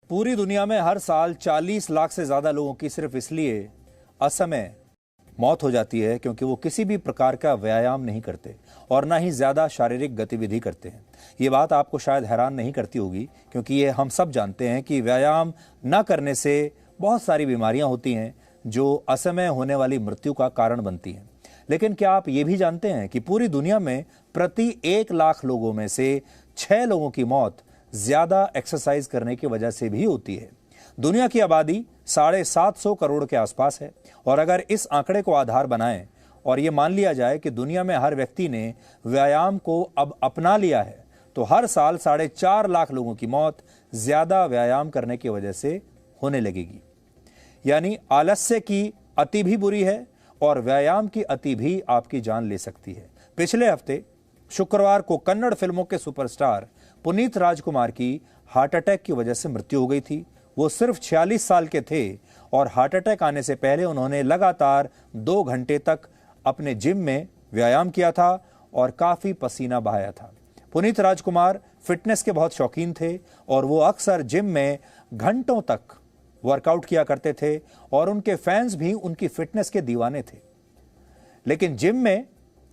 पूरी दुनिया में हर साल 40 लाख से ज्यादा लोगों की सिर्फ इसलिए असमय मौत हो जाती है क्योंकि वो किसी भी प्रकार का व्यायाम नहीं करते और ना ही ज्यादा शारीरिक गतिविधि करते हैं। ये बात आपको शायद हैरान नहीं करती होगी क्योंकि ये हम सब जानते हैं कि व्यायाम न करने से बहुत सारी बीमारियां होती हैं जो असमय होने वाली मृत्यु का कारण बनती हैं। लेकिन क्या आप ये भी जानते हैं कि पूरी दुनिया में प्रति 1 लाख लोगों में से 6 लोगों की मौत ज्यादा एक्सरसाइज करने की वजह से भी होती है। दुनिया की आबादी 750 करोड़ के आसपास है और अगर इस आंकड़े को आधार बनाएं और ये मान लिया जाए कि दुनिया में हर व्यक्ति ने व्यायाम को अब अपना लिया है तो हर साल 4.5 लाख लोगों की मौत ज्यादा व्यायाम करने की वजह से होने लगेगी। यानी आलस्य की अति भी बुरी है और व्यायाम की अति भी आपकी जान ले सकती है। पिछले हफ्ते शुक्रवार को कन्नड़ फिल्मों के सुपरस्टार पुनीत राजकुमार की हार्ट अटैक की वजह से मृत्यु हो गई थी। वो सिर्फ 46 साल के थे और हार्ट अटैक आने से पहले उन्होंने लगातार 2 घंटे तक अपने जिम में व्यायाम किया था और काफी पसीना बहाया था। पुनीत राजकुमार फिटनेस के बहुत शौकीन थे और वो अक्सर जिम में घंटों तक वर्कआउट किया करते थे और उनके फैंस भी उनकी फिटनेस के दीवाने थे। लेकिन जिम में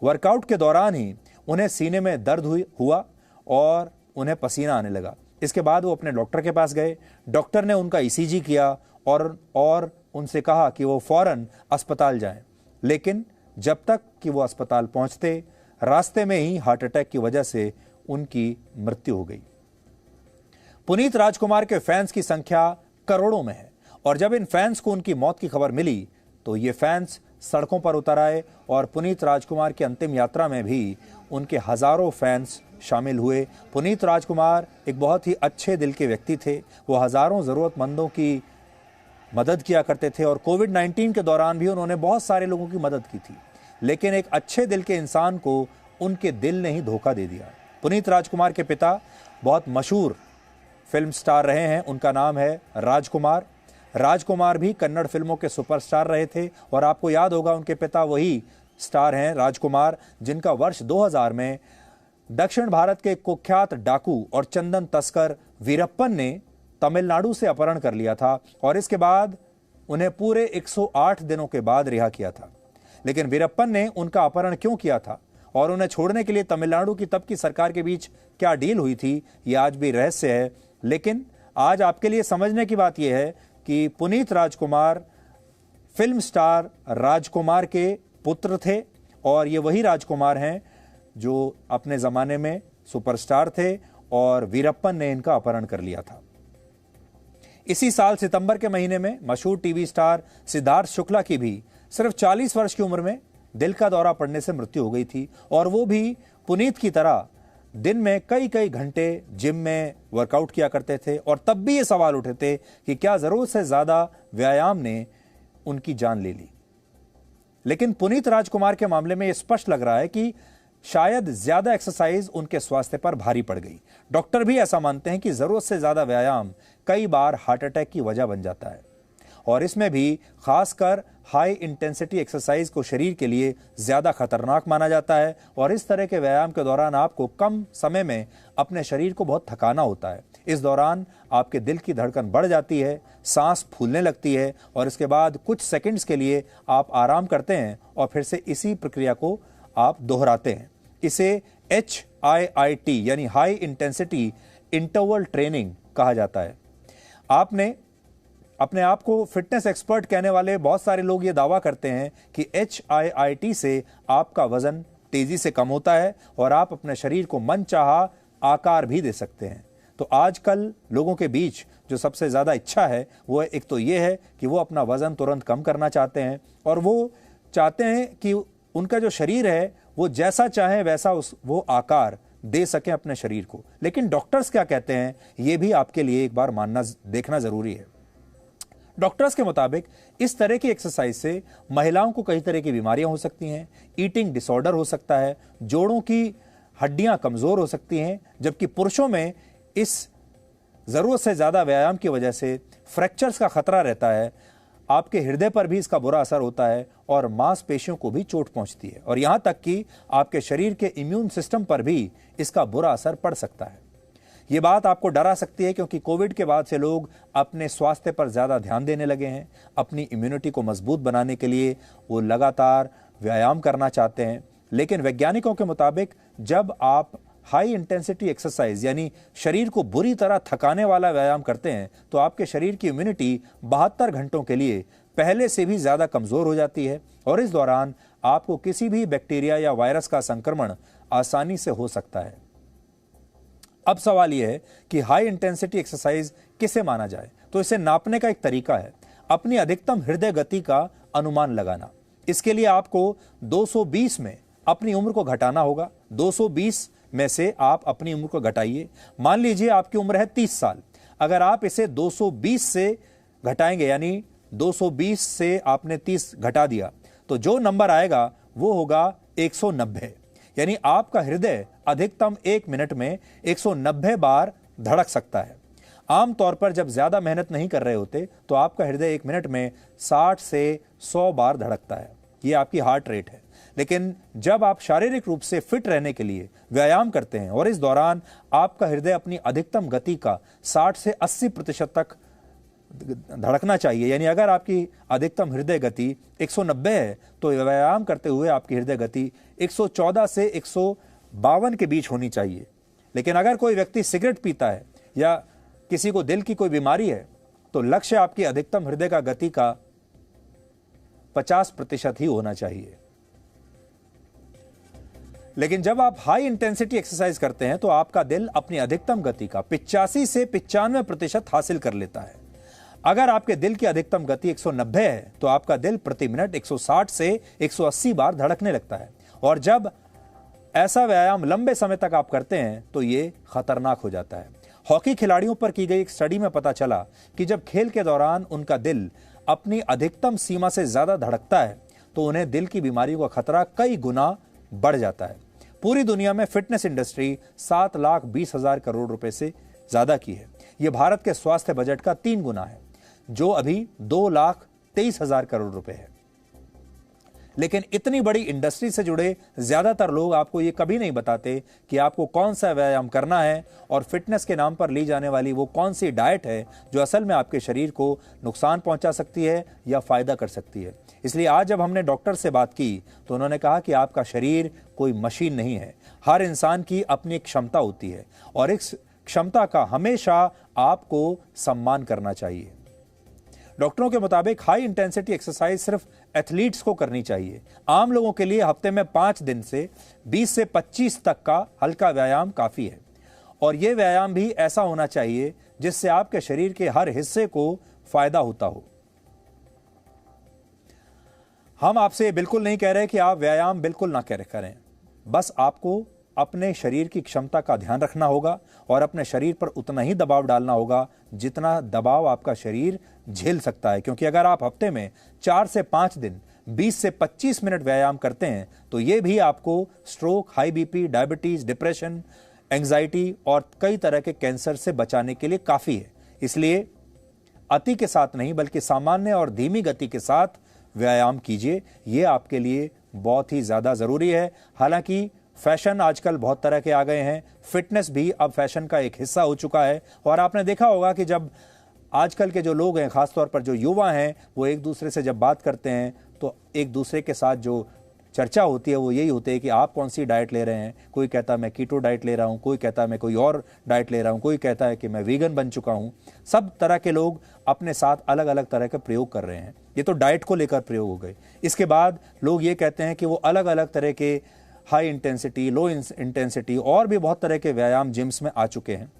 वर्कआउट के दौरान ही उन्हें सीने में दर्द हुआ और उन्हें पसीना आने लगा। इसके बाद वो अपने डॉक्टर के पास गए। डॉक्टर ने उनका ईसीजी किया और उनसे कहा कि वो फौरन अस्पताल जाएं। लेकिन जब तक कि वो अस्पताल पहुंचते रास्ते में ही हार्ट अटैक की वजह से उनकी मृत्यु हो गई। पुनीत राजकुमार के फैंस की संख्या करोड़ों में है और जब इन फैंस को उनकी मौत की खबर मिली तो ये फैंस सड़कों पर उतर आए और पुनीत राजकुमार की अंतिम यात्रा में भी उनके हजारों फैंस शामिल हुए। पुनीत राजकुमार एक बहुत ही अच्छे दिल के व्यक्ति थे। वो हजारों जरूरतमंदों की मदद किया करते थे और कोविड-19 के दौरान भी उन्होंने बहुत सारे लोगों की मदद की थी। लेकिन एक अच्छे दिल के इंसान को उनके दिल ने ही धोखा दे दिया। पुनीत राजकुमार के पिता बहुत मशहूर फिल्म स्टार रहे हैं। उनका नाम है राजकुमार। राजकुमार भी कन्नड़ फिल्मों के सुपरस्टार रहे थे और आपको याद होगा उनके पिता वही स्टार हैं राजकुमार जिनका वर्ष 2000 में दक्षिण भारत के कुख्यात डाकू और चंदन तस्कर वीरप्पन ने तमिलनाडु से अपहरण कर लिया था और इसके बाद उन्हें पूरे 108 दिनों के बाद रिहा किया था। लेकिन वीरप्पन ने उनका अपहरण क्यों किया था और उन्हें छोड़ने के लिए तमिलनाडु की तब की सरकार के बीच क्या डील हुई थी, यह आज भी रहस्य है। लेकिन आज आपके लिए समझने की बात यह है कि पुनीत राजकुमार फिल्म स्टार राजकुमार के पुत्र थे और ये वही राजकुमार हैं जो अपने जमाने में सुपरस्टार थे और वीरप्पन ने इनका अपहरण कर लिया था। इसी साल सितंबर के महीने में मशहूर टीवी स्टार सिद्धार्थ शुक्ला की भी सिर्फ 40 वर्ष की उम्र में दिल का दौरा पड़ने से मृत्यु हो गई थी और वो भी पुनीत की तरह दिन में कई घंटे जिम में वर्कआउट किया करते थे और तब भी ये सवाल उठे थे कि क्या जरूरत से ज्यादा व्यायाम ने उनकी जान ले ली। लेकिन पुनीत राजकुमार के मामले में यह स्पष्ट लग रहा है कि शायद ज्यादा एक्सरसाइज उनके स्वास्थ्य पर भारी पड़ गई। डॉक्टर भी ऐसा मानते हैं कि जरूरत से ज्यादा व्यायाम कई बार हार्ट अटैक की वजह बन जाता है और इसमें भी खासकर हाई इंटेंसिटी एक्सरसाइज को शरीर के लिए ज्यादा खतरनाक माना जाता है और इस तरह के व्यायाम के दौरान आपको कम समय में अपने शरीर को बहुत थकाना होता है। इस दौरान आपके दिल की धड़कन बढ़ जाती है, सांस फूलने लगती है और इसके बाद कुछ सेकंड्स के लिए आप आराम करते हैं और फिर से इसी प्रक्रिया को आप दोहराते हैं। इसे HIIT यानी हाई इंटेंसिटी इंटरवल ट्रेनिंग कहा जाता है। आपने अपने आप को फिटनेस एक्सपर्ट कहने वाले बहुत सारे लोग ये दावा करते हैं कि HIIT से आपका वजन तेजी से कम होता है और आप अपने शरीर को मनचाहा आकार भी दे सकते हैं। तो आजकल लोगों के बीच जो सबसे ज्यादा इच्छा है वो एक तो ये है कि वो अपना वजन तुरंत कम करना चाहते हैं और वो चाहते हैं कि उनका जो शरीर है वो जैसा चाहे वैसा वो आकार दे सके अपने शरीर को। लेकिन डॉक्टर्स क्या कहते हैं ये भी आपके लिए एक बार मानना देखना जरूरी है। डॉक्टर्स के मुताबिक इस तरह की एक्सरसाइज से महिलाओं को कई तरह की बीमारियां हो सकती हैं, ईटिंग डिसऑर्डर हो सकता है, जोड़ों की हड्डियां कमजोर हो सकती हैं, जबकि पुरुषों में इस जरूरत से ज्यादा व्यायाम की वजह से फ्रैक्चर्स का खतरा रहता है। आपके हृदय पर भी इसका बुरा असर होता है और मांसपेशियों को भी चोट पहुंचती है और यहां तक कि आपके शरीर के इम्यून सिस्टम पर भी इसका बुरा असर पड़ सकता है। ये बात आपको डरा सकती है क्योंकि कोविड के बाद से लोग अपने स्वास्थ्य पर ज़्यादा ध्यान देने लगे हैं। अपनी इम्यूनिटी को मजबूत बनाने के लिए वो लगातार व्यायाम करना चाहते हैं। लेकिन वैज्ञानिकों के मुताबिक जब आप हाई इंटेंसिटी एक्सरसाइज यानी शरीर को बुरी तरह थकाने वाला व्यायाम करते हैं तो आपके शरीर की इम्यूनिटी 72 घंटों के लिए पहले से भी ज़्यादा कमज़ोर हो जाती है और इस दौरान आपको किसी भी बैक्टीरिया या वायरस का संक्रमण आसानी से हो सकता है। अब सवाल यह है कि हाई इंटेंसिटी एक्सरसाइज किसे माना जाए, तो इसे नापने का एक तरीका है अपनी अधिकतम हृदय गति का अनुमान लगाना। इसके लिए आपको 220 में अपनी उम्र को घटाना होगा। 220 में से आप अपनी उम्र को घटाइए। मान लीजिए आपकी उम्र है 30 साल। अगर आप इसे 220 से घटाएंगे यानी 220 से आपने 30 घटा दिया तो जो नंबर आएगा वो होगा 190। यानी आपका हृदय अधिकतम 1 मिनट में 190 बार धड़क सकता है। आमतौर पर जब ज्यादा मेहनत नहीं कर रहे होते तो आपका हृदय 1 मिनट में 60 से 100 बार धड़कता है। ये आपकी हार्ट रेट है। लेकिन जब आप शारीरिक रूप से फिट रहने के लिए व्यायाम करते हैं और इस दौरान आपका हृदय अपनी अधिकतम गति का 60 से 80% तक धड़कना चाहिए, यानी अगर आपकी अधिकतम हृदय गति 190 है तो व्यायाम करते हुए आपकी हृदय गति 114 से 152 के बीच होनी चाहिए। लेकिन अगर कोई व्यक्ति सिगरेट पीता है या किसी को दिल की कोई बीमारी है तो लक्ष्य आपकी अधिकतम हृदय का गति का 50% ही होना चाहिए। लेकिन जब आप हाई इंटेंसिटी एक्सरसाइज करते हैं तो आपका दिल अपनी अधिकतम गति का 85 से 95% हासिल कर लेता है। अगर आपके दिल की अधिकतम गति 190 है तो आपका दिल प्रति मिनट 160 से 180 बार धड़कने लगता है। और जब ऐसा व्यायाम लंबे समय तक आप करते हैं तो ये खतरनाक हो जाता है। हॉकी खिलाड़ियों पर की गई एक स्टडी में पता चला कि जब खेल के दौरान उनका दिल अपनी अधिकतम सीमा से ज्यादा धड़कता है तो उन्हें दिल की बीमारियों का खतरा कई गुना बढ़ जाता है। पूरी दुनिया में फिटनेस इंडस्ट्री 7,20,000 करोड़ रुपए से ज्यादा की है। यह भारत के स्वास्थ्य बजट का 3 गुना है जो अभी 2,23,000 करोड़ रुपए है। लेकिन इतनी बड़ी इंडस्ट्री से जुड़े ज्यादातर लोग आपको ये कभी नहीं बताते कि आपको कौन सा व्यायाम करना है और फिटनेस के नाम पर ली जाने वाली वो कौन सी डाइट है जो असल में आपके शरीर को नुकसान पहुंचा सकती है या फायदा कर सकती है। इसलिए आज जब हमने डॉक्टर से बात की तो उन्होंने कहा कि आपका शरीर कोई मशीन नहीं है। हर इंसान की अपनी एक क्षमता होती है और इस क्षमता का हमेशा आपको सम्मान करना चाहिए। डॉक्टरों के मुताबिक हाई इंटेंसिटी एक्सरसाइज सिर्फ एथलीट्स को करनी चाहिए। आम लोगों के लिए हफ्ते में 5 दिन से 20 से 25 तक का हल्का व्यायाम काफी है और यह व्यायाम भी ऐसा होना चाहिए जिससे आपके शरीर के हर हिस्से को फायदा होता हो। हम आपसे बिल्कुल नहीं कह रहे कि आप व्यायाम बिल्कुल ना करें, बस आपको अपने शरीर की क्षमता का ध्यान रखना होगा और अपने शरीर पर उतना ही दबाव डालना होगा जितना दबाव आपका शरीर झेल सकता है। क्योंकि अगर आप हफ्ते में 4 से 5 दिन 20 से 25 मिनट व्यायाम करते हैं तो यह भी आपको stroke, high BP, diabetes, depression, anxiety और कई तरह के कैंसर से बचाने के लिए काफी है। इसलिए अति के साथ नहीं बल्कि सामान्य और धीमी गति के साथ व्यायाम कीजिए। यह आपके लिए बहुत ही ज्यादा जरूरी है। हालांकि फैशन आजकल बहुत तरह के आ गए हैं, फिटनेस भी अब फैशन का एक हिस्सा हो चुका है। और आपने देखा होगा कि जब आजकल के जो लोग हैं, खासतौर पर जो युवा हैं, वो एक दूसरे से जब बात करते हैं तो एक दूसरे के साथ जो चर्चा होती है वो यही होती है कि आप कौन सी डाइट ले रहे हैं। कोई कहता है मैं कीटो डाइट ले रहा हूं, कोई कहता है मैं कोई और डाइट ले रहा हूं, कोई कहता है कि मैं वीगन बन चुका हूं। सब तरह के लोग अपने साथ अलग अलग तरह के प्रयोग कर रहे हैं। ये तो डाइट को लेकर प्रयोग हो गए। इसके बाद लोग ये कहते हैं कि वो अलग अलग तरह के हाई इंटेंसिटी, लो इंटेंसिटी और भी बहुत तरह के व्यायाम जिम्स में आ चुके हैं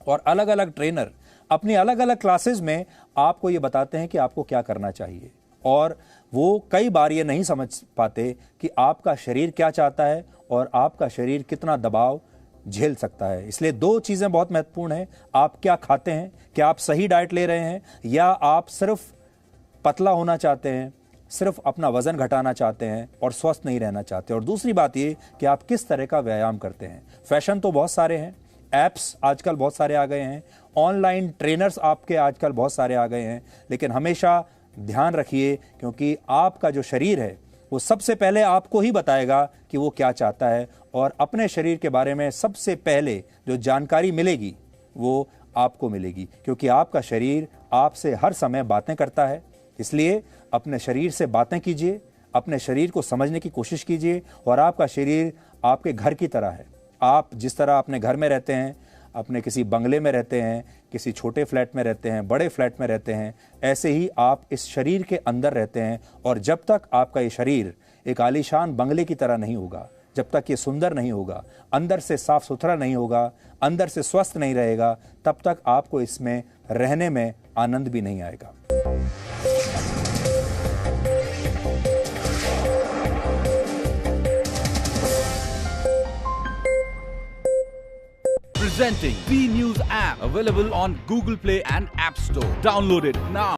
और अलग अलग ट्रेनर अपनी अलग अलग क्लासेस में आपको ये बताते हैं कि आपको क्या करना चाहिए। और वो कई बार ये नहीं समझ पाते कि आपका शरीर क्या चाहता है और आपका शरीर कितना दबाव झेल सकता है। इसलिए 2 चीजें बहुत महत्वपूर्ण हैं। आप क्या खाते हैं, क्या आप सही डाइट ले रहे हैं या आप सिर्फ पतला होना चाहते हैं, सिर्फ अपना वजन घटाना चाहते हैं और स्वस्थ नहीं रहना चाहते। और दूसरी बात ये कि आप किस तरह का व्यायाम करते हैं। फैशन तो बहुत सारे हैं, ऐप्स आजकल बहुत सारे आ गए हैं, ऑनलाइन ट्रेनर्स आपके आजकल बहुत सारे आ गए हैं, लेकिन हमेशा ध्यान रखिए क्योंकि आपका जो शरीर है वो सबसे पहले आपको ही बताएगा कि वो क्या चाहता है, और अपने शरीर के बारे में सबसे पहले जो जानकारी मिलेगी वो आपको मिलेगी, क्योंकि आपका शरीर आपसे हर समय बातें करता है। इसलिए अपने शरीर से बातें कीजिए, अपने शरीर को समझने की कोशिश कीजिए। और आपका शरीर आपके घर की तरह है। आप जिस तरह अपने घर में रहते हैं, अपने किसी बंगले में रहते हैं, किसी छोटे फ्लैट में रहते हैं, बड़े फ्लैट में रहते हैं, ऐसे ही आप इस शरीर के अंदर रहते हैं। और जब तक आपका ये शरीर एक आलीशान बंगले की तरह नहीं होगा, जब तक ये सुंदर नहीं होगा, अंदर से साफ सुथरा नहीं होगा, अंदर से स्वस्थ नहीं रहेगा, तब तक आपको इसमें रहने में आनंद भी नहीं आएगा। Presenting B News app, available on Google Play and App Store. Download it now.